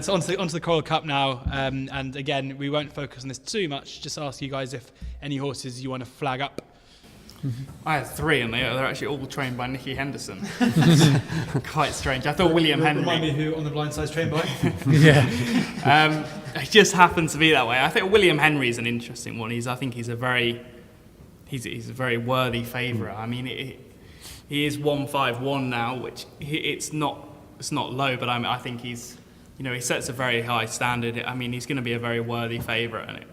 So onto the Coral Cup now, and again, we won't focus on this too much, just ask you guys if any horses you want to flag up. I had 3 and they're actually all trained by Nicky Henderson. Quite strange. I thought William Henry... Remind me who On the Blind Side's trained by? Yeah. It just happened to be that way. I think William Henry is an interesting one. I think he's a very worthy favourite. I mean, he is 151 now, which it's not low, but I think he's, he sets a very high standard. I mean, he's going to be a very worthy favourite, and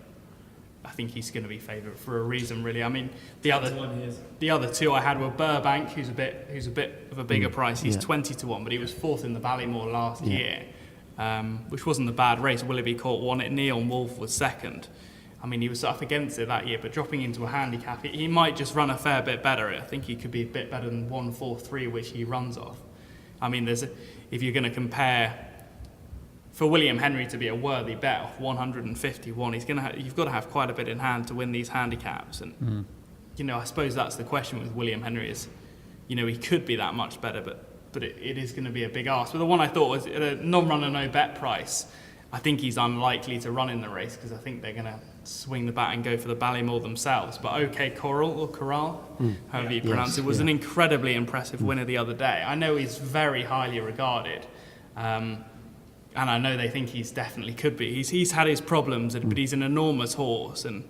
I think he's going to be favourite for a reason, really. I mean, the other 2 I had were Burbank, who's a bit of a bigger price. He's 20 to 1, but he was 4th in the Ballymore last year, which wasn't a bad race. Willoughby Court won it. Neon Wolf was 2nd. I mean, he was up against it that year, but dropping into a handicap, he might just run a fair bit better. I think he could be a bit better than 1-4-3, which he runs off. I mean, if you're going to compare, for William Henry to be a worthy bet off 151, you've got to have quite a bit in hand to win these handicaps. And I suppose that's the question with William Henry is, he could be that much better, but it is going to be a big ask. But the one I thought was at a non-runner, no bet price. I think he's unlikely to run in the race because I think they're going to swing the bat and go for the Ballymore themselves. But OK Corral, however you pronounce it, was an incredibly impressive winner the other day. I know he's very highly regarded, and I know they think he's definitely could be. He's had his problems, but he's an enormous horse, and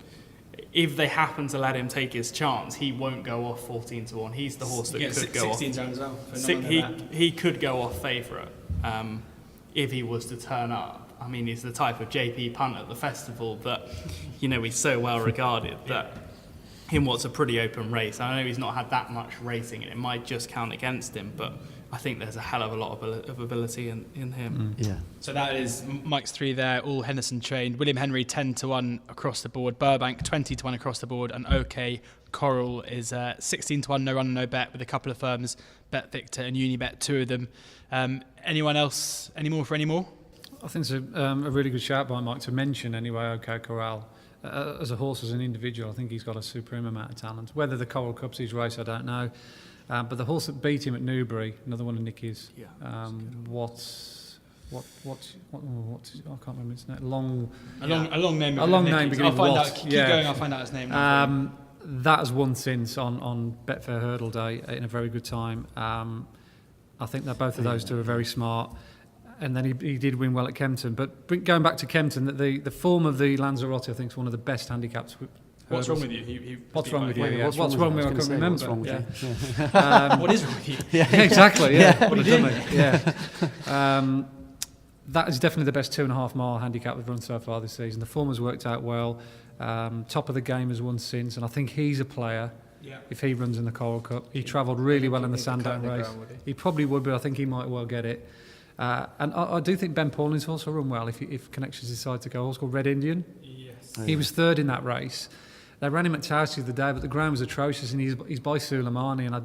if they happen to let him take his chance, he won't go off 14 to 1. He's the horse that could go off. 16 rounds as well. He could go off favourite if he was to turn up. I mean, he's the type of JP Punter at the festival that, he's so well regarded that in what's a pretty open race. I know he's not had that much racing and it might just count against him, but I think there's a hell of a lot of ability in him. Yeah. So that is Mike's 3 there, all Henderson trained. William Henry 10 to 1 across the board. Burbank 20 to 1 across the board, and OK Coral is 16 to 1, no run, no bet, with a couple of firms, Bet Victor and Unibet, 2 of them. Anyone else? Any more for any more? I think it's a really good shout by Mike to mention anyway. OK Corral, as a horse, as an individual, I think he's got a supreme amount of talent. Whether the Coral Cup's his race, I don't know. But the horse that beat him at Newbury, another one of Nicky's, I can't remember its name. A long name. A long name beginning with Watt. Keep going. I'll find out his name. That has won since on Betfair Hurdle Day in a very good time. I think that both of those 2 are very smart. And then he did win well at Kempton. But going back to Kempton, the form of the Lanzarote, I think, is one of the best handicaps. What's wrong with you? What's wrong with you? Yeah. What's wrong with you? I can't remember. What's wrong with you? What is wrong with you? Yeah, exactly. Yeah. What are you doing? Yeah. That is definitely the best 2.5 mile handicap we've run so far this season. The form has worked out well. Top of the game has won since, and I think he's a player. Yeah. If he runs in the Coral Cup, he travelled really well in the Sandown race. He probably would, but I think he might well get it. And I do think Ben Pauling's horse will run well if Connections decide to go. A horse called Red Indian. Yes. He was 3rd in that race. They ran him at Towsey the day, but the ground was atrocious, and he's by Suleimani, and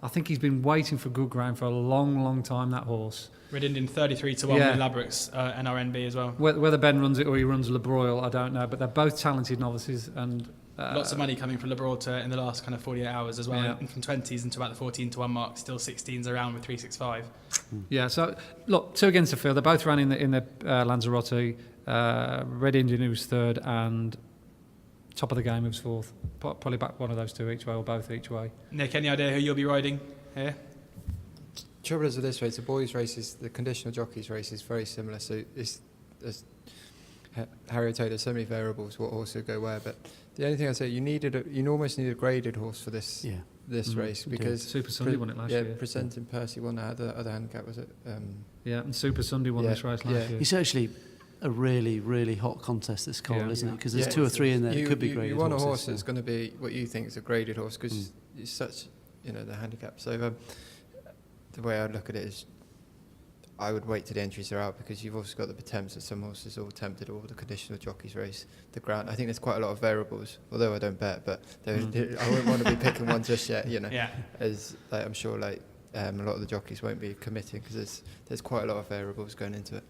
I think he's been waiting for good ground for a long, long time, that horse. Red Indian 33 to 1 with Labrix, NRNB as well. Whether Ben runs it or he runs Le Broil, I don't know, but they're both talented novices, and lots of money coming from Le Broil in the last kind of 48 hours as well, and from 20s into about the 14 to 1 mark, still 16s around with 365. Yeah, so look, 2 against the field. They both ran in the Lanzarote. Red Indian, who was 3rd, and top of the game, who was 4th. Probably back one of those 2 each way, or both each way. Nick, any idea who you'll be riding here? Trouble is with this race, the boys' races, the conditional jockeys race is very similar. So it's Harry Taylor, so many variables, what horse will go where. But the only thing I say, you almost need a graded horse for this race, because Super Sunday won it last year. Presenting Percy won that other handicap, was it? And Super Sunday won this race last year. It's actually a really, really hot contest, this Coral, isn't it? Because there's 2 or 3 in there that could be graded horses. You want a horse that's going to be what you think is a graded horse, because it's such, the handicap. So the way I look at it is, I would wait till the entries are out, because you've also got the Potemps that some horses all tempted, or the conditional jockeys race, the ground. I think there's quite a lot of variables, although I don't bet, but I wouldn't want to be picking one just yet, as I'm sure a lot of the jockeys won't be committing, because there's quite a lot of variables going into it.